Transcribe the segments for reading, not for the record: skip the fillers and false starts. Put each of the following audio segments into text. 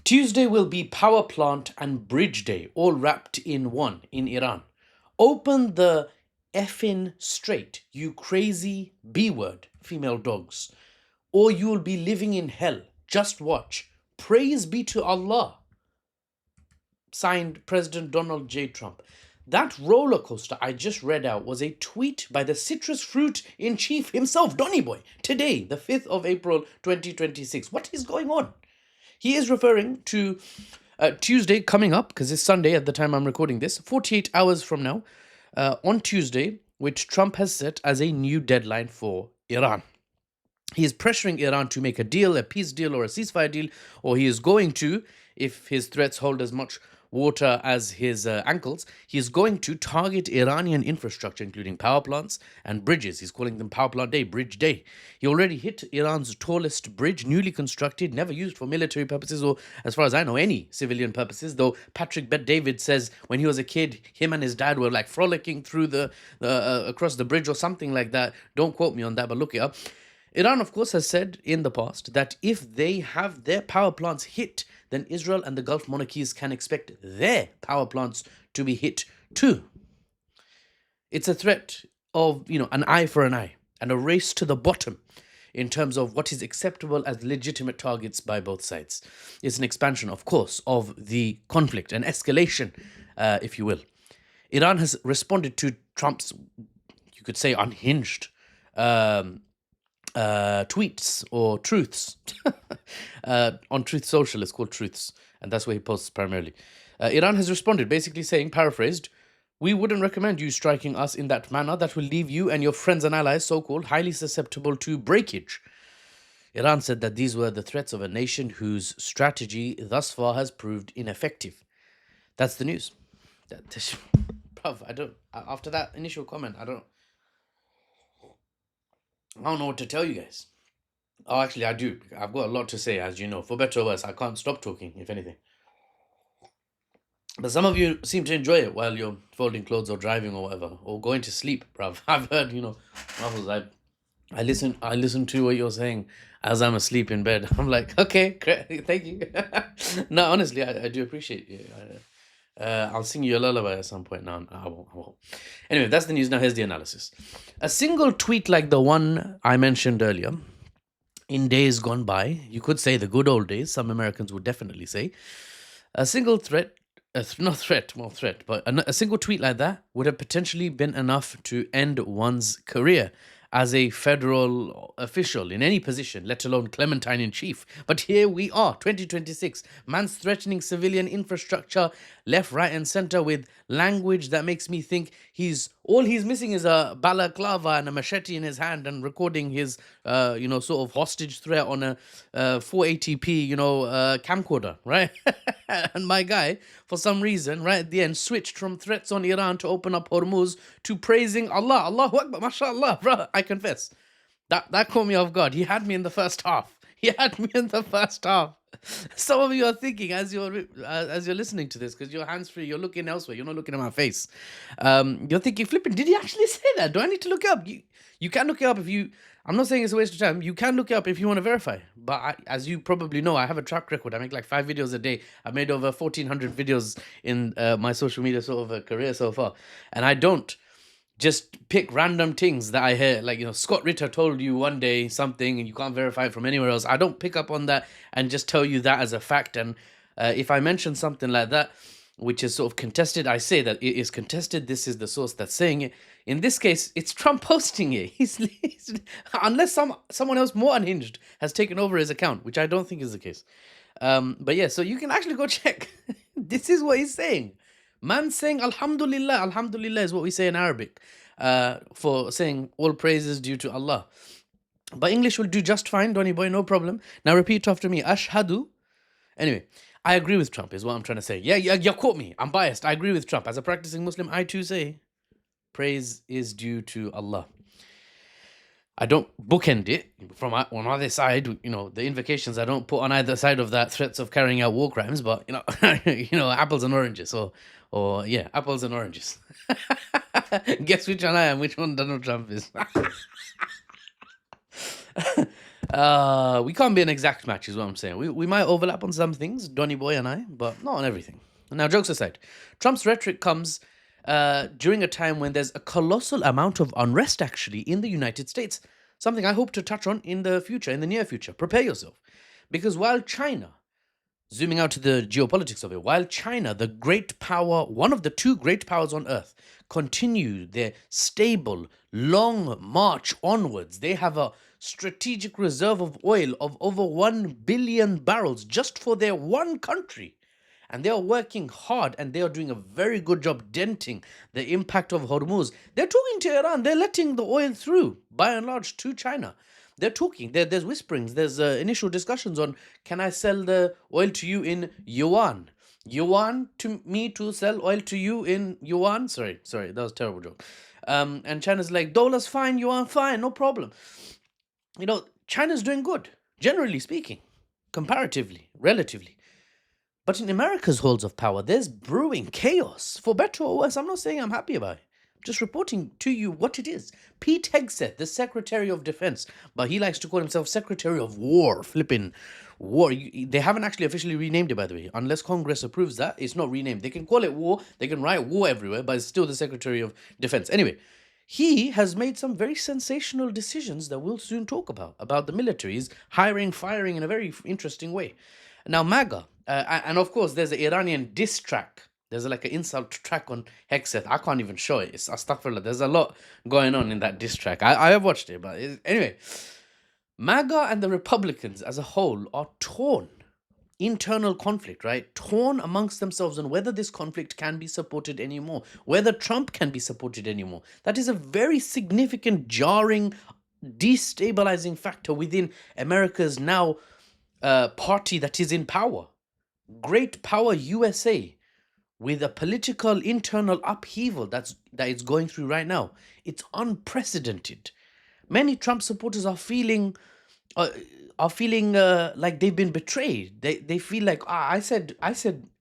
Tuesday will be power plant and bridge day, all wrapped in one in Iran. Open the effing strait, you crazy B word, female dogs, or you'll be living in hell. Just watch. Praise be to Allah. Signed, President Donald J. Trump. That roller coaster I just read out was a tweet by the citrus fruit in chief himself, Donny Boy, today, the 5th of April 2026. What is going on? He is referring to Tuesday coming up, because it's Sunday at the time I'm recording this, 48 hours from now, on Tuesday, which Trump has set as a new deadline for Iran. He is pressuring Iran to make a deal, a peace deal or a ceasefire deal, or he is going to, if his threats hold as much water as his ankles, he is going to target Iranian infrastructure, including power plants and bridges. He's calling them Power Plant Day, Bridge Day. He already hit Iran's tallest bridge, newly constructed, never used for military purposes or, as far as I know, any civilian purposes, though Patrick Bet-David says when he was a kid, him and his dad were like frolicking through the across the bridge or something like that. Don't quote me on that, but look it up. Iran, of course, has said in the past that if they have their power plants hit, then Israel and the Gulf monarchies can expect their power plants to be hit too. It's a threat of, an eye for an eye and a race to the bottom in terms of what is acceptable as legitimate targets by both sides. It's an expansion, of course, of the conflict, an escalation, if you will. Iran has responded to Trump's, you could say, unhinged tweets or truths on Truth Social. It's called Truths, and that's where he posts primarily. Iran has responded, basically saying, paraphrased, "We wouldn't recommend you striking us in that manner. That will leave you and your friends and allies, so-called, highly susceptible to breakage." Iran said that these were the threats of a nation whose strategy thus far has proved ineffective. That's the news. Bruv, after that initial comment, I don't know what to tell you guys. Oh, actually, I do. I've got a lot to say, as you know. For better or worse, I can't stop talking, if anything. But some of you seem to enjoy it while you're folding clothes or driving or whatever, or going to sleep, bruv. I've heard, I listen to what you're saying as I'm asleep in bed. I'm like, okay, great, thank you. No, honestly, I do appreciate you. I'll sing you a lullaby at some point. No, I won't. Anyway, that's the news. Now here's the analysis. A single tweet like the one I mentioned earlier, in days gone by, you could say the good old days, some Americans would definitely say, a single threat, but a single tweet like that would have potentially been enough to end one's career as a federal official in any position, let alone Clementine in chief. But here we are, 2026. Man's threatening civilian infrastructure left, right, and center with language that makes me think all he's missing is a balaclava and a machete in his hand and recording his, sort of hostage threat on a 480p, camcorder, right? And my guy, for some reason, right at the end, switched from threats on Iran to open up Hormuz to praising Allah. Allahu Akbar, mashallah, bro. I confess. That caught me off guard. He had me in the first half. Some of you are thinking as you're listening to this, because your hands free, you're looking elsewhere. You're not looking at my face. You're thinking, flipping, did he actually say that? Do I need to look it up? You can look it up if you. I'm not saying it's a waste of time. You can look it up if you want to verify. But as you probably know, I have a track record. I make like 5 videos a day. I've made over 1,400 videos in my social media sort of a career so far, and I don't just pick random things that I hear, like, Scott Ritter told you one day something and you can't verify it from anywhere else. I don't pick up on that and just tell you that as a fact. And if I mention something like that, which is sort of contested, I say that it is contested. This is the source that's saying it. In this case, it's Trump posting it. He's unless someone else more unhinged has taken over his account, which I don't think is the case. But yeah, so you can actually go check. This is what he's saying. Man saying Alhamdulillah. Alhamdulillah is what we say in Arabic for saying all praise is due to Allah. But English will do just fine, Donny boy, no problem. Now repeat after me. Ashhadu. Anyway, I agree with Trump is what I'm trying to say. Yeah, you caught me. I'm biased. I agree with Trump. As a practicing Muslim, I too say praise is due to Allah. I don't bookend it from on either side. The invocations I don't put on either side of that, threats of carrying out war crimes. But apples and oranges, or yeah, apples and oranges. Guess which one I am, which one Donald Trump is. We can't be an exact match, is what I'm saying. We might overlap on some things, Donny Boy and I, but not on everything. Now, jokes aside, Trump's rhetoric comes during a time when there's a colossal amount of unrest actually in the United States. Something I hope to touch on in the future, in the near future. Prepare yourself. Because while China, zooming out to the geopolitics of it, while China, the great power, one of the two great powers on earth, continue their stable, long march onwards, they have a strategic reserve of oil of over 1 billion barrels just for their one country. And they are working hard and they are doing a very good job denting the impact of Hormuz. They're talking to Iran, they're letting the oil through, by and large, to China. They're talking, there's whisperings, there's initial discussions on, can I sell the oil to you in yuan? Yuan to me to sell oil to you in yuan? Sorry, that was a terrible joke. And China's like, dollars fine, yuan fine, no problem. You know, China's doing good, generally speaking, comparatively, relatively. But in America's halls of power, there's brewing chaos. For better or worse, I'm not saying I'm happy about it. I'm just reporting to you what it is. Pete Hegseth, the Secretary of Defense, but he likes to call himself Secretary of War, flipping war. They haven't actually officially renamed it, by the way. Unless Congress approves that, it's not renamed. They can call it war, they can write war everywhere, but it's still the Secretary of Defense. Anyway, he has made some very sensational decisions that we'll soon talk about the militaries hiring, firing in a very interesting way. Now, MAGA, and of course, there's an Iranian diss track. There's like an insult track on Hegseth. I can't even show it. It's astaghfirullah. There's a lot going on in that diss track. I have watched it, but anyway, MAGA and the Republicans as a whole are torn. Internal conflict, right? Torn amongst themselves on whether this conflict can be supported anymore, whether Trump can be supported anymore. That is a very significant, jarring, destabilizing factor within America's now party that is in power. Great power USA, with a political internal upheaval that it's going through right now. It's unprecedented. Many Trump supporters are feeling like they've been betrayed. They feel like, I said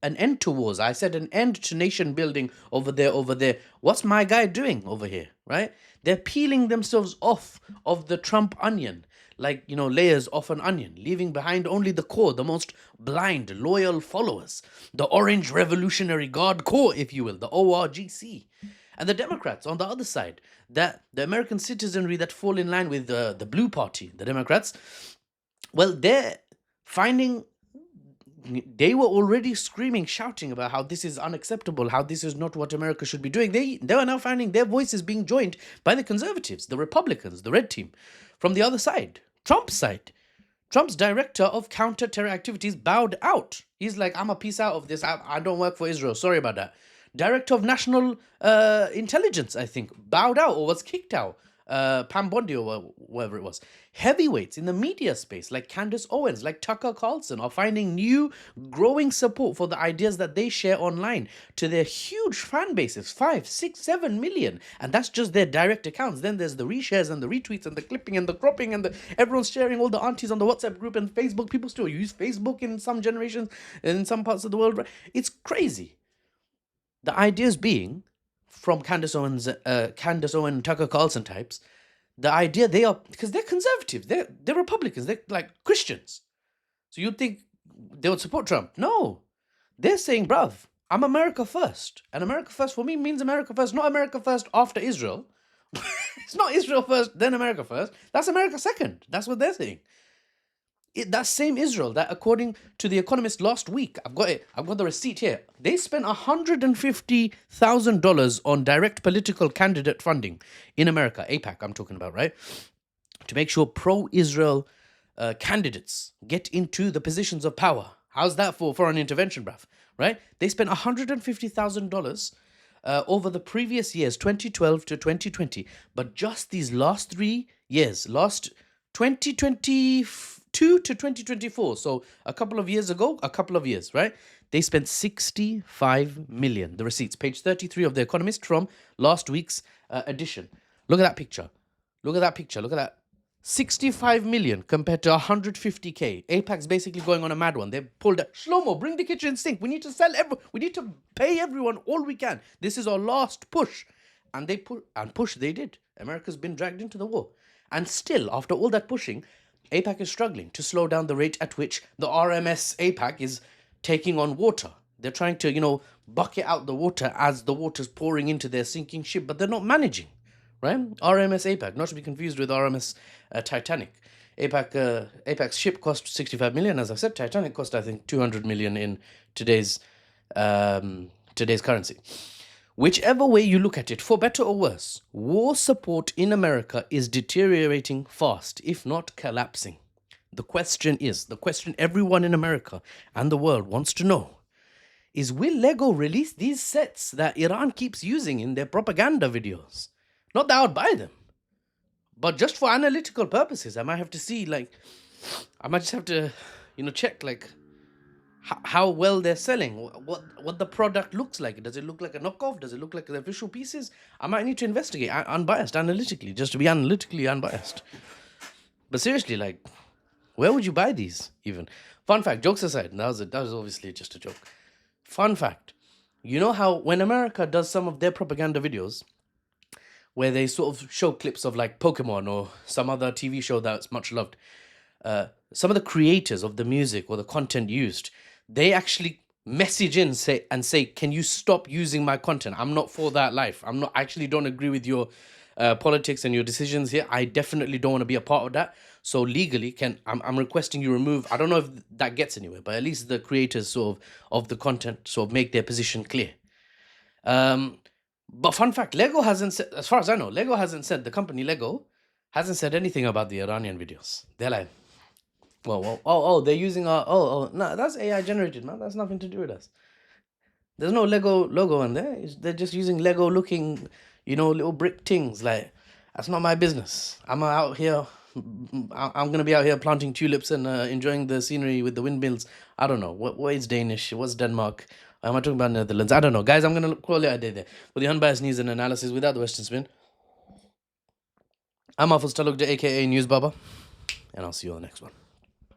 an end to wars. I said an end to nation building over there. What's my guy doing over here, right? They're peeling themselves off of the Trump onion, like, layers off an onion, leaving behind only the core, the most blind, loyal followers, the Orange Revolutionary Guard Corps, if you will, the ORGC. And the Democrats on the other side, that the American citizenry that fall in line with the Blue Party, the Democrats, well, they're finding, they were already screaming, shouting about how this is unacceptable, how this is not what America should be doing. They are now finding their voices being joined by the conservatives, the Republicans, the red team. From the other side, Trump's side, Trump's director of counter-terror activities bowed out. He's like, I'm a piece out of this. I don't work for Israel. Sorry about that. Director of National Intelligence, I think, bowed out or was kicked out. Pam Bondi or whatever it was. Heavyweights in the media space like Candace Owens, like Tucker Carlson, are finding new, growing support for the ideas that they share online to their huge fan bases, 5, 6, 7 million. And that's just their direct accounts. Then there's the reshares and the retweets and the clipping and the cropping and everyone's sharing, all the aunties on the WhatsApp group and Facebook. People still use Facebook in some generations, in some parts of the world. It's crazy. The ideas being, from Candace Owen, Tucker Carlson types, the idea they are, because they're conservative, they're Republicans, they're like Christians. So you'd think they would support Trump. No, they're saying, bruv, I'm America first. And America first for me means America first, not America first after Israel. It's not Israel first, then America first. That's America second. That's what they're saying. That same Israel that, according to The Economist last week, I've got the receipt here. They spent $150,000 on direct political candidate funding in America, AIPAC I'm talking about, right? To make sure pro-Israel candidates get into the positions of power. How's that for foreign intervention, bruv? Right? They spent $150,000 over the previous years, 2012 to 2020. But just these last 3 years, last 2022 to 2024, so a couple of years, right? They spent 65 million. The receipts, page 33 of The Economist from last week's edition. Look at that picture. Look at that. 65 million compared to 150k. AIPAC's basically going on a mad one. They pulled out, Shlomo, bring the kitchen sink. We need to we need to pay everyone all we can. This is our last push. And they push they did. America's been dragged into the war. And still, after all that pushing, APAC is struggling to slow down the rate at which the RMS APAC is taking on water. They're trying to, bucket out the water as the water's pouring into their sinking ship, but they're not managing, right? RMS APAC, not to be confused with RMS Titanic. APAC's ship cost 65 million, as I said. Titanic cost, I think, 200 million in today's currency. Whichever way you look at it, for better or worse, war support in America is deteriorating fast, if not collapsing. The question everyone in America and the world wants to know is, will Lego release these sets that Iran keeps using in their propaganda videos? Not that I would buy them, but just for analytical purposes. I might have to see, I might just have to, check, how well they're selling, what the product looks like. Does it look like a knockoff? Does it look like the official pieces? I might need to investigate unbiased, analytically, just to be analytically unbiased. But seriously, where would you buy these even? Fun fact, jokes aside, that was obviously just a joke. Fun fact, you know how when America does some of their propaganda videos, where they sort of show clips of Pokemon or some other TV show that's much loved, some of the creators of the music or the content used, they actually message in say, can you stop using my content? I'm not for that life. I actually don't agree with your politics and your decisions here. I definitely don't want to be a part of that. So legally, I'm requesting you remove. I don't know if that gets anywhere, but at least the creators of the content sort of make their position clear. But fun fact, Lego hasn't said, as far as I know, the company Lego hasn't said anything about the Iranian videos. They're like, they're using no, that's AI generated, man. That's nothing to do with us. There's no Lego logo in there. They're just using Lego looking, little brick things. That's not my business. I'm out here. I'm gonna be out here planting tulips and enjoying the scenery with the windmills. I don't know what is Danish. What's Denmark? Am I talking about Netherlands? I don't know, guys. I'm gonna call it a day there for the unbiased news and analysis without the Western spin. I'm Afus Talukde, aka NewsBaba, and I'll see you on the next one.